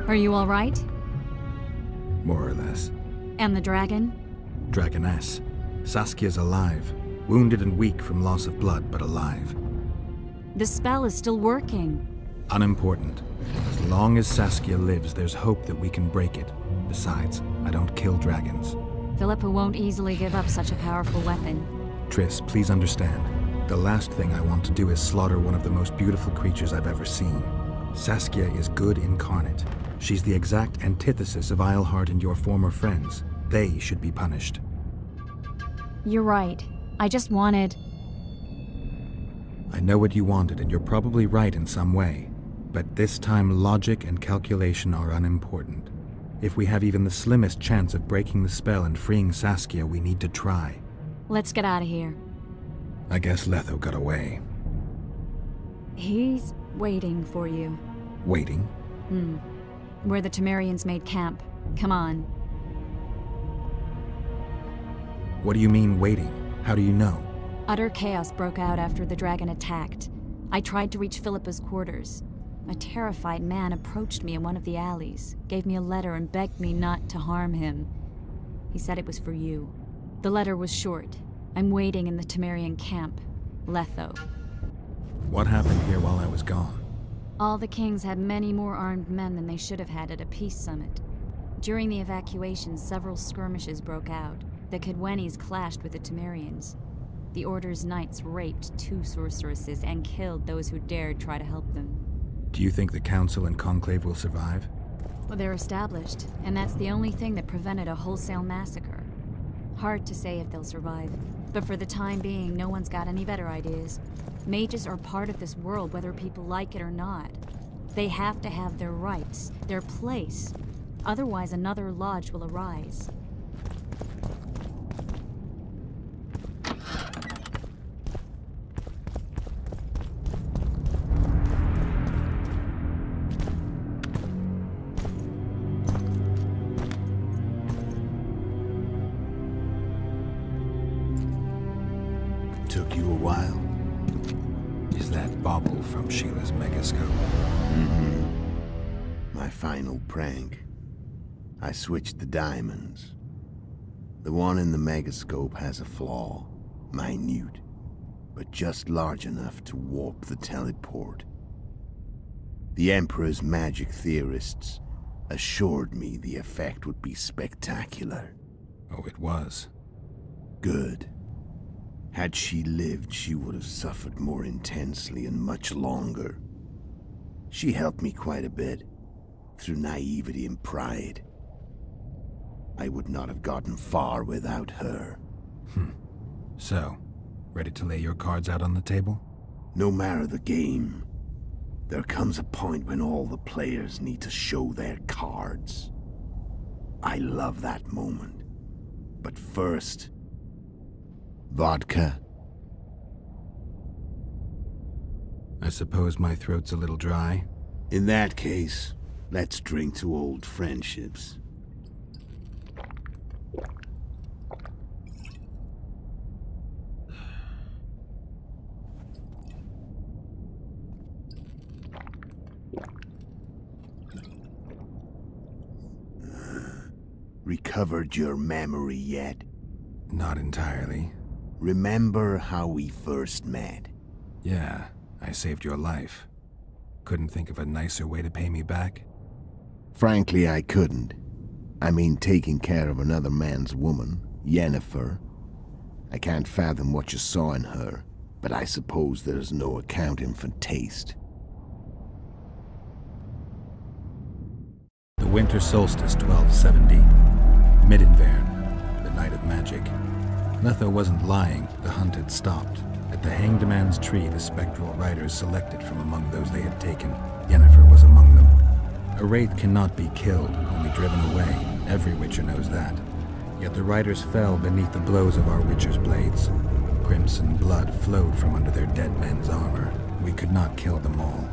Are you all right? More or less. And the dragon? Dragoness. Saskia's alive. Wounded and weak from loss of blood, but alive. The spell is still working. Unimportant. As long as Saskia lives, there's hope that we can break it. Besides, I don't kill dragons. Philippa won't easily give up such a powerful weapon. Triss, please understand. The last thing I want to do is slaughter one of the most beautiful creatures I've ever seen. Saskia is good incarnate. She's the exact antithesis of Eilhart and your former friends. They should be punished. You're right. I just wanted... I know what you wanted, and you're probably right in some way. But this time, logic and calculation are unimportant. If we have even the slimmest chance of breaking the spell and freeing Saskia, we need to try. Let's get out of here. I guess Letho got away. He's waiting for you. Waiting? Where the Temerians made camp. Come on. What do you mean, waiting? How do you know? Utter chaos broke out after the dragon attacked. I tried to reach Philippa's quarters. A terrified man approached me in one of the alleys, gave me a letter and begged me not to harm him. He said it was for you. The letter was short. I'm waiting in the Temerian camp. Letho. What happened here while I was gone? All the kings had many more armed men than they should have had at a peace summit. During the evacuation, several skirmishes broke out. The Cadwenis clashed with the Temerians. The Order's knights raped 2 sorceresses and killed those who dared try to help them. Do you think the Council and Conclave will survive? Well, they're established, and that's the only thing that prevented a wholesale massacre. Hard to say if they'll survive, but for the time being, no one's got any better ideas. Mages are part of this world, whether people like it or not. They have to have their rights, their place. Otherwise, another lodge will arise. Took you a while? Is that bauble from Sheila's megascope? My final prank. I switched the diamonds. The one in the megascope has a flaw. Minute. But just large enough to warp the teleport. The Emperor's magic theorists assured me the effect would be spectacular. Oh, it was. Good. Had she lived, she would have suffered more intensely and much longer. She helped me quite a bit, through naivety and pride. I would not have gotten far without her. So, ready to lay your cards out on the table? No matter the game, there comes a point when all the players need to show their cards. I love that moment. But first... vodka. I suppose my throat's a little dry. In that case, let's drink to old friendships. Recovered your memory yet? Not entirely. Remember how we first met? Yeah, I saved your life. Couldn't think of a nicer way to pay me back? Frankly, I couldn't. I mean, taking care of another man's woman, Yennefer. I can't fathom what you saw in her, but I suppose there's no accounting for taste. The winter solstice, 1270. Midinvern, the night of magic. Letho wasn't lying, the hunt had stopped. At the Hanged Man's Tree, the spectral riders selected from among those they had taken. Yennefer was among them. A wraith cannot be killed, only driven away. Every witcher knows that. Yet the riders fell beneath the blows of our witcher's blades. Crimson blood flowed from under their dead men's armor. We could not kill them all.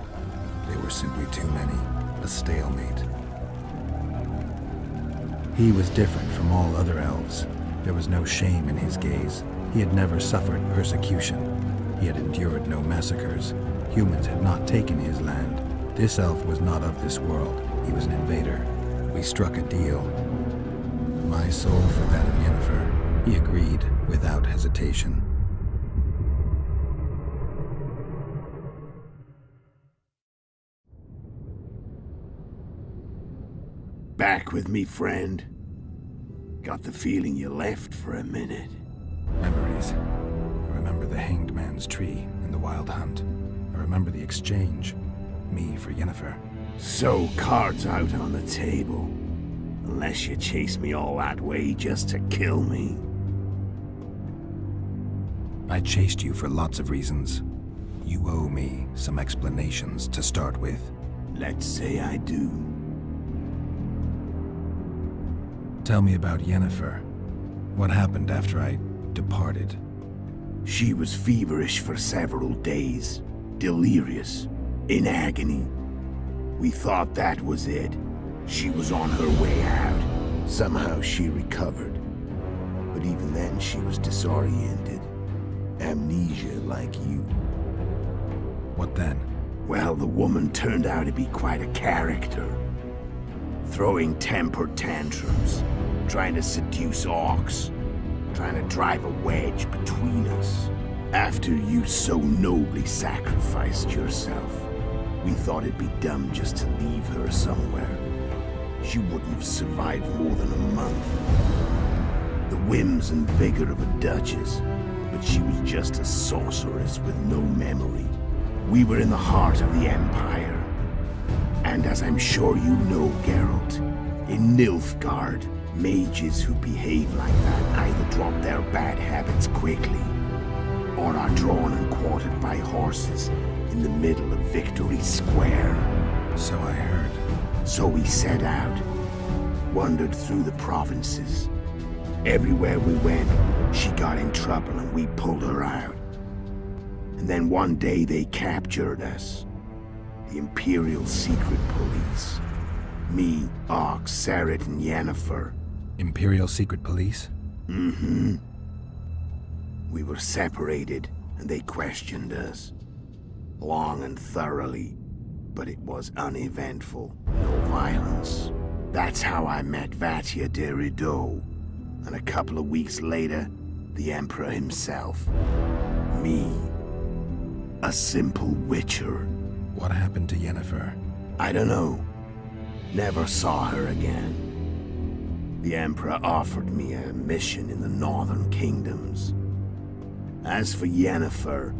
They were simply too many. A stalemate. He was different from all other elves. There was no shame in his gaze. He had never suffered persecution. He had endured no massacres. Humans had not taken his land. This elf was not of this world. He was an invader. We struck a deal. My soul for that of Yennefer. He agreed without hesitation. Back with me, friend? Got the feeling you left for a minute. Memories. I remember the hanged man's tree and the wild hunt. I remember the exchange. Me for Yennefer. So, cards out on the table. Unless you chase me all that way just to kill me. I chased you for lots of reasons. You owe me some explanations to start with. Let's say I do. Tell me about Yennefer. What happened after I departed? She was feverish for several days. Delirious. In agony. We thought that was it. She was on her way out. Somehow she recovered. But even then she was disoriented. Amnesia like you. What then? Well, the woman turned out to be quite a character. Throwing temper tantrums. Trying to seduce orcs. Trying to drive a wedge between us. After you so nobly sacrificed yourself, we thought it'd be dumb just to leave her somewhere. She wouldn't have survived more than a month. The whims and vigor of a duchess, but she was just a sorceress with no memory. We were in the heart of the Empire. And as I'm sure you know, Geralt, in Nilfgaard, mages who behave like that either drop their bad habits quickly, or are drawn and quartered by horses in the middle of Victory Square. So I heard. So we set out, wandered through the provinces. Everywhere we went, she got in trouble and we pulled her out. And then one day they captured us. The Imperial Secret Police. Me, Ox, Serret, and Yennefer. Imperial Secret Police? Mm-hmm. We were separated, and they questioned us. Long and thoroughly, but it was uneventful. No violence. That's how I met Vatia de Rideau. And a couple of weeks later, the Emperor himself. Me. A simple witcher. What happened to Yennefer? I don't know. Never saw her again. The Emperor offered me a mission in the northern kingdoms. As for Yennefer,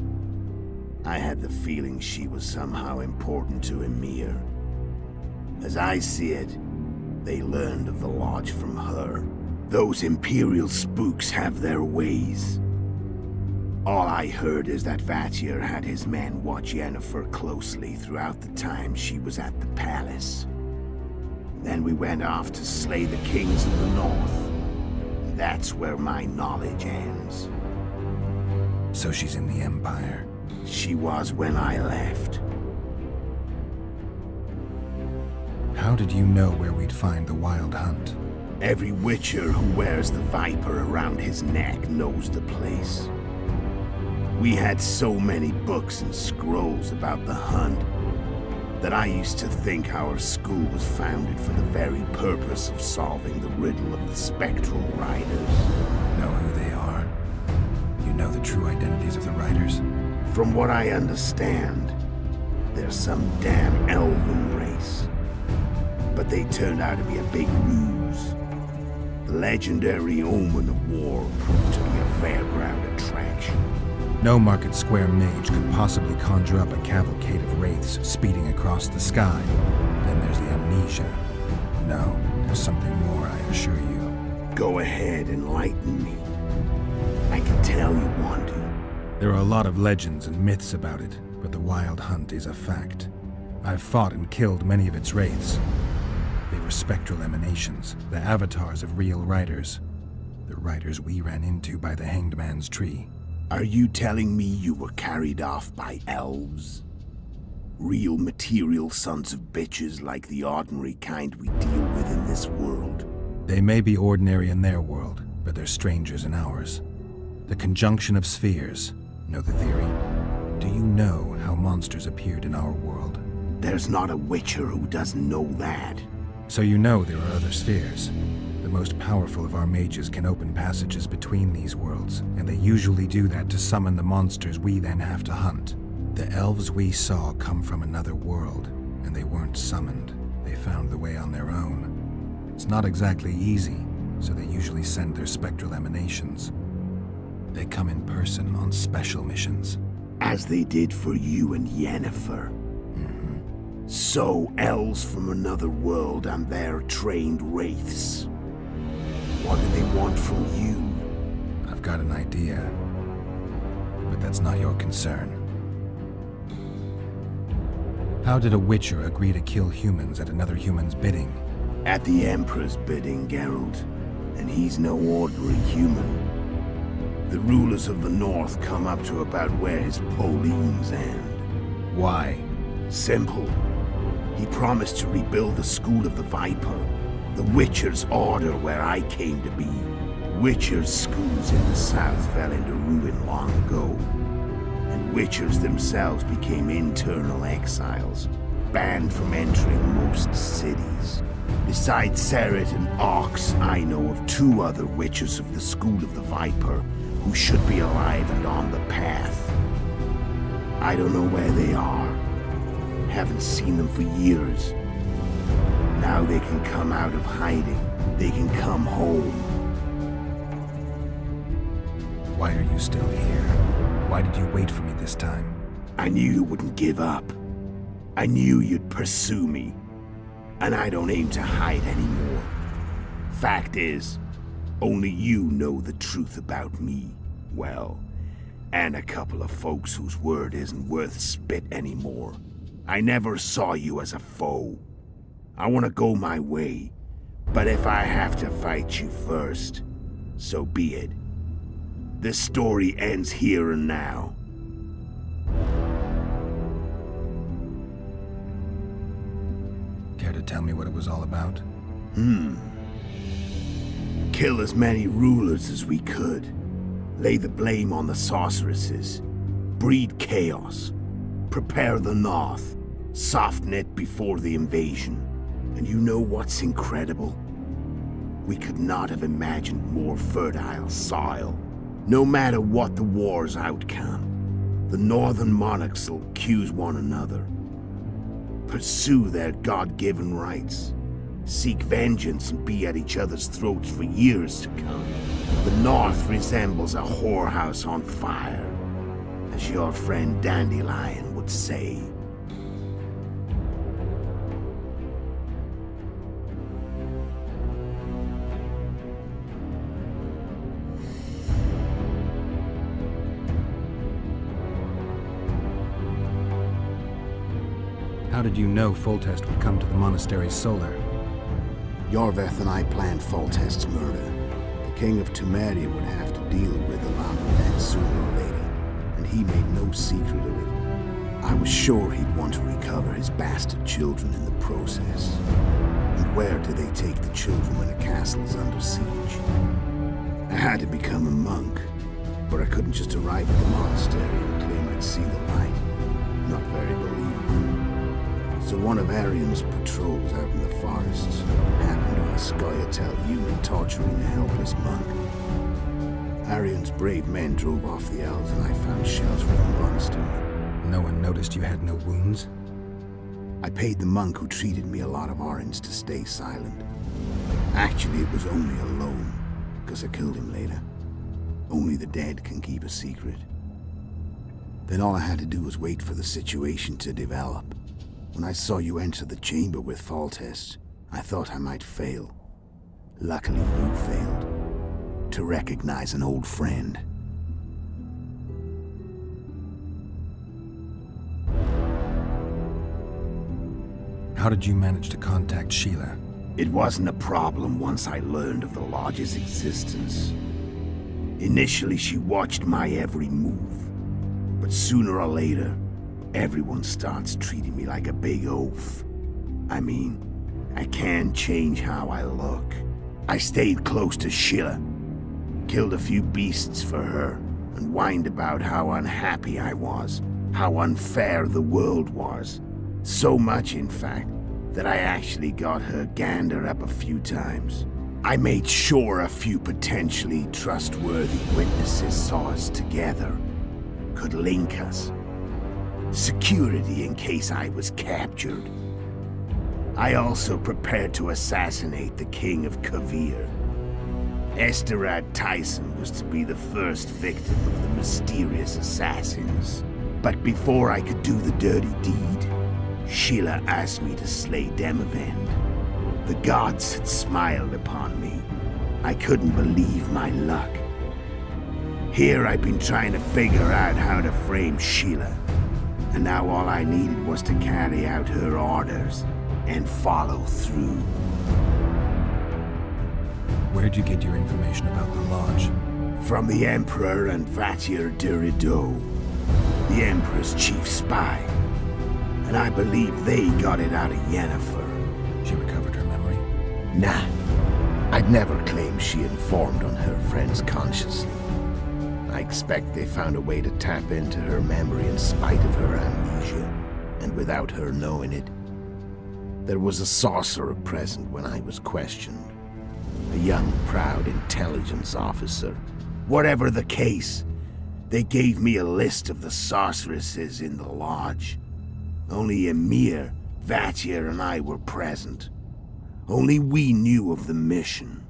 I had the feeling she was somehow important to Emir. As I see it, they learned of the lodge from her. Those Imperial spooks have their ways. All I heard is that Vatir had his men watch Yennefer closely throughout the time she was at the palace. Then we went off to slay the kings of the north. That's where my knowledge ends. So she's in the Empire? She was when I left. How did you know where we'd find the Wild Hunt? Every witcher who wears the viper around his neck knows the place. We had so many books and scrolls about the hunt that I used to think our school was founded for the very purpose of solving the riddle of the spectral riders. Know who they are? You know the true identities of the riders? From what I understand, they're some damn elven race. But they turned out to be a big ruse. The legendary omen of war proved to be a fairground attraction. No market square mage could possibly conjure up a cavalcade of wraiths speeding across the sky. Then there's the amnesia. No, there's something more, I assure you. Go ahead, enlighten me. I can tell you want to. There are a lot of legends and myths about it, but the Wild Hunt is a fact. I've fought and killed many of its wraiths. They were spectral emanations, the avatars of real riders. The riders we ran into by the Hanged Man's tree. Are you telling me you were carried off by elves? Real material sons of bitches like the ordinary kind we deal with in this world? They may be ordinary in their world, but they're strangers in ours. The conjunction of spheres. Know the theory? Do you know how monsters appeared in our world? There's not a witcher who doesn't know that. So you know there are other spheres. The most powerful of our mages can open passages between these worlds, and they usually do that to summon the monsters we then have to hunt. The elves we saw come from another world, and they weren't summoned. They found the way on their own. It's not exactly easy, so they usually send their spectral emanations. They come in person on special missions. As they did for you and Yennefer. So, elves from another world and their trained wraiths. What do they want from you? I've got an idea, but that's not your concern. How did a witcher agree to kill humans at another human's bidding? At the Emperor's bidding, Geralt. And he's no ordinary human. The rulers of the North come up to about where his Pauline's end. Why? Simple. He promised to rebuild the School of the Viper, the Witcher's Order where I came to be. Witchers' schools in the South fell into ruin long ago, and Witchers themselves became internal exiles, banned from entering most cities. Besides Seret and Ox, I know of 2 other Witchers of the School of the Viper who should be alive and on the path. I don't know where they are. Haven't seen them for years. Now they can come out of hiding. They can come home. Why are you still here? Why did you wait for me this time? I knew you wouldn't give up. I knew you'd pursue me. And I don't aim to hide anymore. Fact is, only you know the truth about me. Well, and a couple of folks whose word isn't worth spit anymore. I never saw you as a foe. I want to go my way, but if I have to fight you first, so be it. This story ends here and now. Care to tell me what it was all about? Kill as many rulers as we could. Lay the blame on the sorceresses. Breed chaos. Prepare the North. Soften it before the invasion. And you know what's incredible? We could not have imagined more fertile soil. No matter what the war's outcome, the northern monarchs will accuse one another. Pursue their God-given rights. Seek vengeance and be at each other's throats for years to come. The North resembles a whorehouse on fire, as your friend Dandelion would say. How did you know Foltest would come to the monastery's solar? Yorveth and I planned Foltest's murder. The King of Temeria would have to deal with the Labyrinth sooner or later, and he made no secret of it. I was sure he'd want to recover his bastard children in the process. And where do they take the children when a castle is under siege? I had to become a monk, but I couldn't just arrive at the monastery and claim I'd see the light. Not very believable. So one of Arian's patrols out in the forests happened on a Scoia'tael unit torturing a helpless monk. Arian's brave men drove off the elves and I found shelter in the monastery. No one noticed you had no wounds? I paid the monk who treated me a lot of orange to stay silent. Actually, it was only a loan, because I killed him later. Only the dead can keep a secret. Then all I had to do was wait for the situation to develop. When I saw you enter the chamber with Foltest, I thought I might fail. Luckily, you failed. To recognize an old friend. How did you manage to contact Sheila? It wasn't a problem once I learned of the Lodge's existence. Initially, she watched my every move. But sooner or later, everyone starts treating me like a big oaf. I mean, I can't change how I look. I stayed close to Sheila, killed a few beasts for her, and whined about how unhappy I was, how unfair the world was. So much, in fact, that I actually got her gander up a few times. I made sure a few potentially trustworthy witnesses saw us together, could link us. Security in case I was captured. I also prepared to assassinate the King of Kavir. Esterad Tyson was to be the first victim of the mysterious assassins. But before I could do the dirty deed, Sheila asked me to slay Demavend. The gods had smiled upon me. I couldn't believe my luck. Here I'd been trying to figure out how to frame Sheila, and now all I needed was to carry out her orders and follow through. Where'd you get your information about the lodge? From the Emperor and Vatir de Rideau, the Emperor's chief spy. And I believe they got it out of Yennefer. She recovered her memory? Nah. I'd never claimed she informed on her friends consciously. I expect they found a way to tap into her memory in spite of her amnesia, and without her knowing it. There was a sorcerer present when I was questioned. A young, proud intelligence officer. Whatever the case, they gave me a list of the sorceresses in the lodge. Only Emir, Vatir, and I were present. Only we knew of the mission.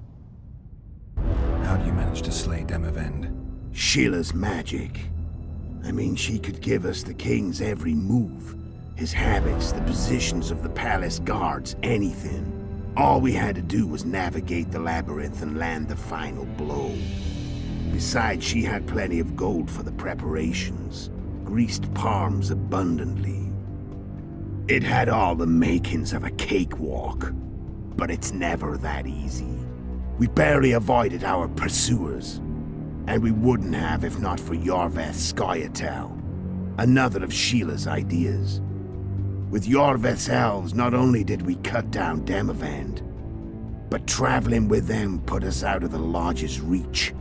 How'd you manage to slay Demavend? Sheila's magic. I mean, she could give us the king's every move. His habits, the positions of the palace guards, anything. All we had to do was navigate the labyrinth and land the final blow. Besides, she had plenty of gold for the preparations. Greased palms abundantly. It had all the makings of a cakewalk. But it's never that easy. We barely avoided our pursuers. And we wouldn't have if not for Yorveth Scoia'tael, another of Sheila's ideas. With Yorveth's elves, not only did we cut down Demavend, but traveling with them put us out of the lodge's reach.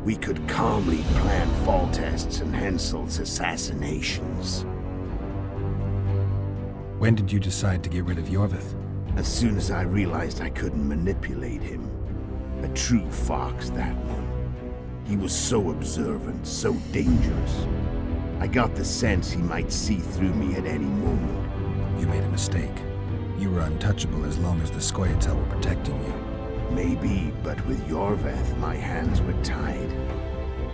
We could calmly plan Foltest's and Hensel's assassinations. When did you decide to get rid of Yorveth? As soon as I realized I couldn't manipulate him. A true fox, that one. He was so observant, so dangerous. I got the sense he might see through me at any moment. You made a mistake. You were untouchable as long as the Scoia'tael were protecting you. Maybe, but with Yorveth, my hands were tied.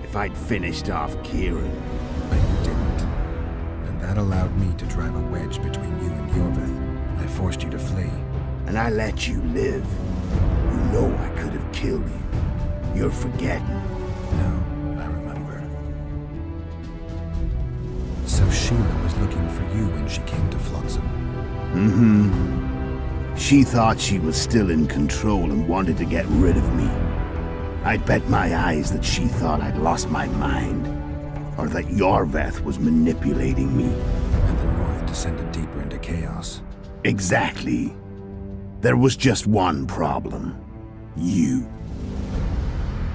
If I'd finished off Kieran... But you didn't. And that allowed me to drive a wedge between you and Yorveth. I forced you to flee. And I let you live. You know I could have killed you. You're forgetting. No, I remember. So Sheila was looking for you when she came to Flotsam. She thought she was still in control and wanted to get rid of me. I'd bet my eyes that she thought I'd lost my mind, or that Yorveth was manipulating me. And the North descended deeper into chaos. Exactly. There was just one problem. You.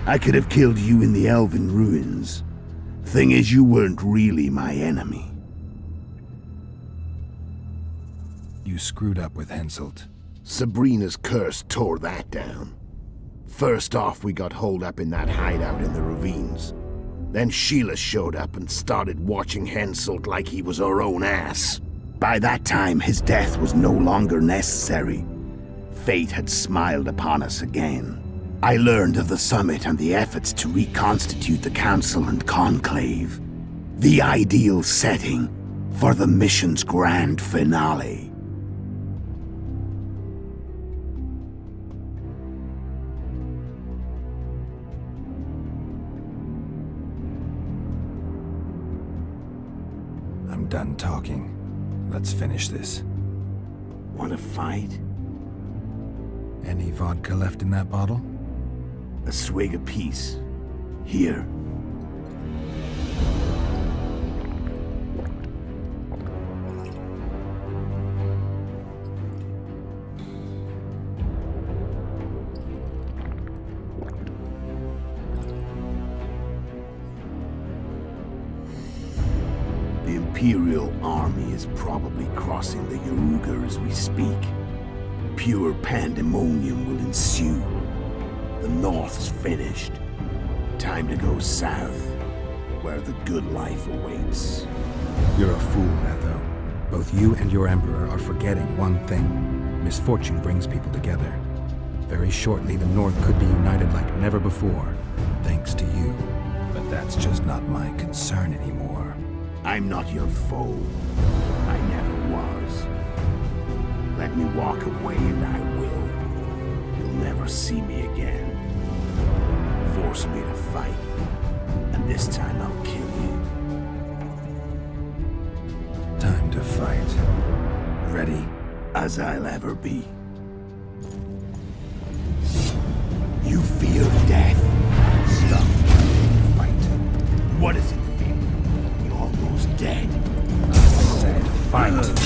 I could have killed you in the Elven ruins. Thing is, you weren't really my enemy. You screwed up with Henselt. Sabrina's curse tore that down. First off, we got holed up in that hideout in the ravines. Then Sheila showed up and started watching Henselt like he was her own ass. By that time, his death was no longer necessary. Fate had smiled upon us again. I learned of the summit and the efforts to reconstitute the council and conclave. The ideal setting for the mission's grand finale. I'm done talking. Let's finish this. Want to fight? Any vodka left in that bottle? A swig apiece. Here. The Imperial army is probably crossing the Yaruga as we speak. Pure pandemonium will ensue. The North's finished. Time to go south, where the good life awaits. You're a fool, Letho. Both you and your Emperor are forgetting one thing. Misfortune brings people together. Very shortly, the North could be united like never before, thanks to you. But that's just not my concern anymore. I'm not your foe. I never was. Let me walk away and I will. You'll never see me again. Force me to fight, and this time I'll kill you. Time to fight. Ready? As I'll ever be. You fear death. Stop. Fight. What does it feel? You're almost dead. I said fight.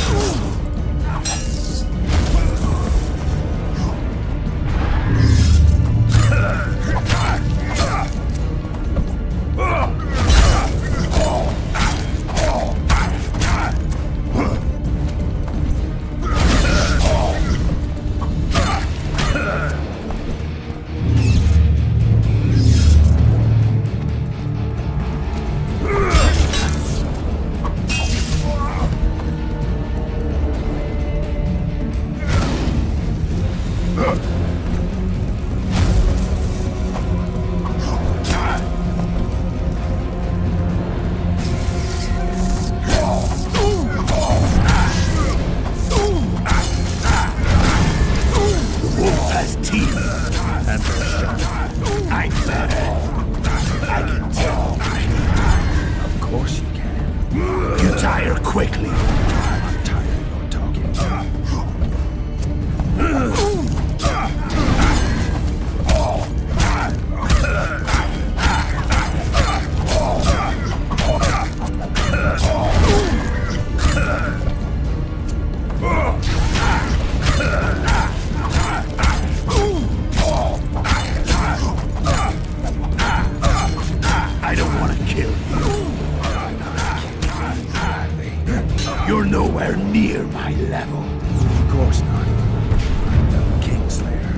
You're nowhere near my level. Of course not. I'm the Kingslayer.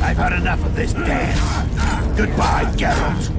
I've had enough of this dance. Goodbye, Geralt.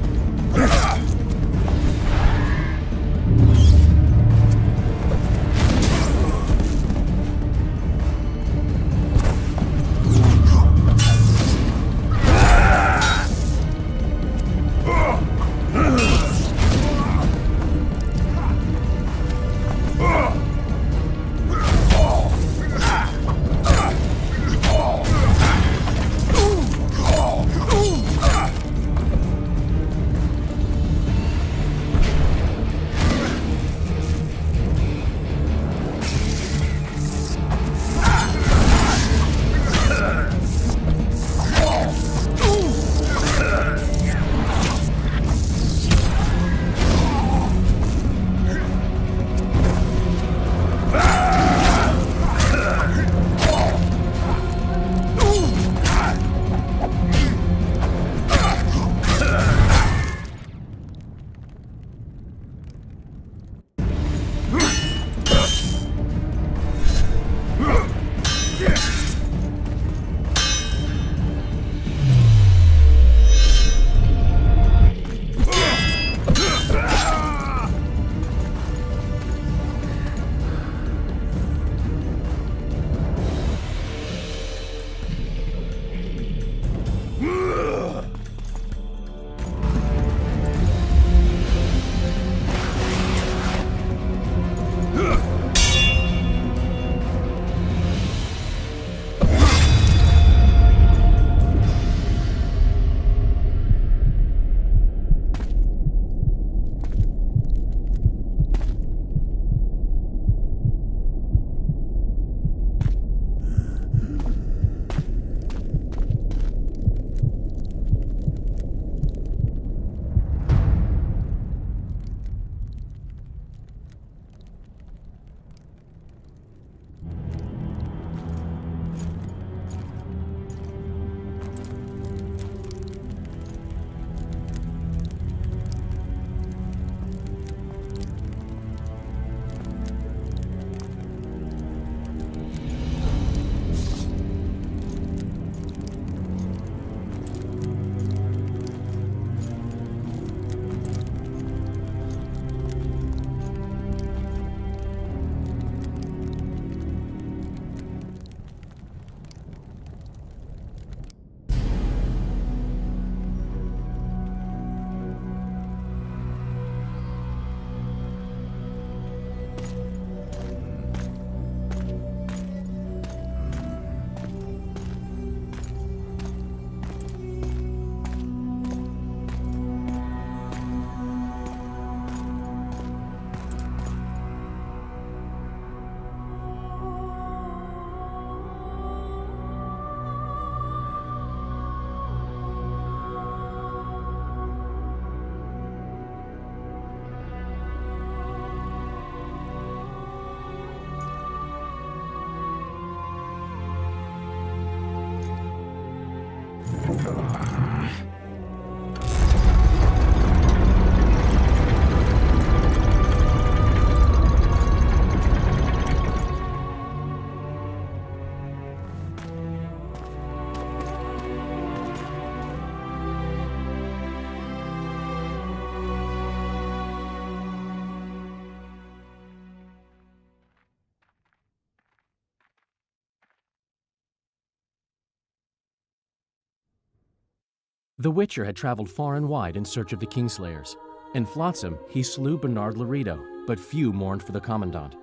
The Witcher had traveled far and wide in search of the Kingslayers. In Flotsam, he slew Bernard Laredo, but few mourned for the Commandant.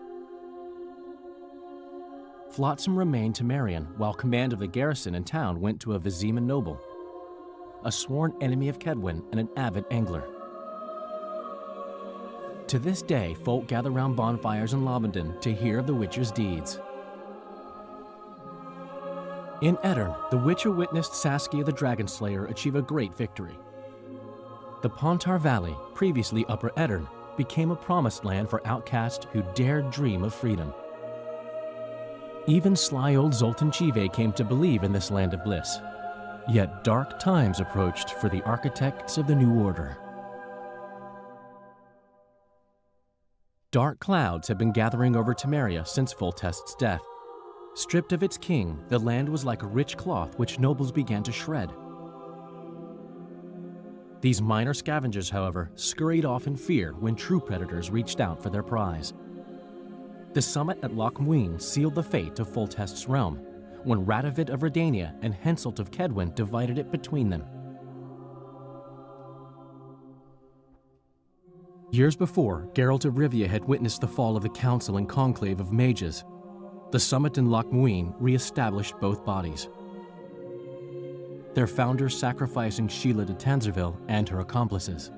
Flotsam remained Temerian, while command of the garrison and town went to a Vizima noble, a sworn enemy of Kedwin and an avid angler. To this day, folk gather round bonfires in Lobenden to hear of the Witcher's deeds. In Edirn, the Witcher witnessed Saskia the Dragonslayer achieve a great victory. The Pontar Valley, previously Upper Edirn, became a promised land for outcasts who dared dream of freedom. Even sly old Zoltan Chive came to believe in this land of bliss. Yet dark times approached for the architects of the New Order. Dark clouds had been gathering over Temeria since Foltest's death. Stripped of its king, the land was like a rich cloth which nobles began to shred. These minor scavengers, however, scurried off in fear when true predators reached out for their prize. The summit at Loch Muin sealed the fate of Foltest's realm, when Radovid of Redania and Henselt of Kedwin divided it between them. Years before, Geralt of Rivia had witnessed the fall of the Council and Conclave of Mages. The summit in Loch Muin re-established both bodies, their founders sacrificing Sheila de Tanzerville and her accomplices.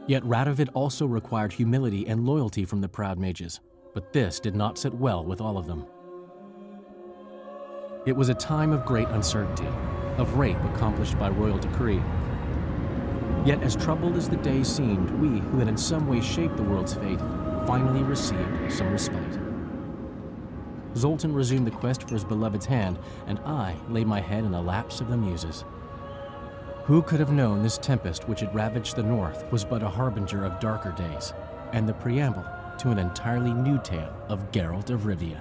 Yet Radovid also required humility and loyalty from the proud mages, but this did not sit well with all of them. It was a time of great uncertainty, of rape accomplished by royal decree. Yet as troubled as the days seemed, we, who had in some way shaped the world's fate, finally received some respite. Zoltan resumed the quest for his beloved's hand, and I laid my head in the laps of the muses. Who could have known this tempest which had ravaged the north was but a harbinger of darker days, and the preamble to an entirely new tale of Geralt of Rivia.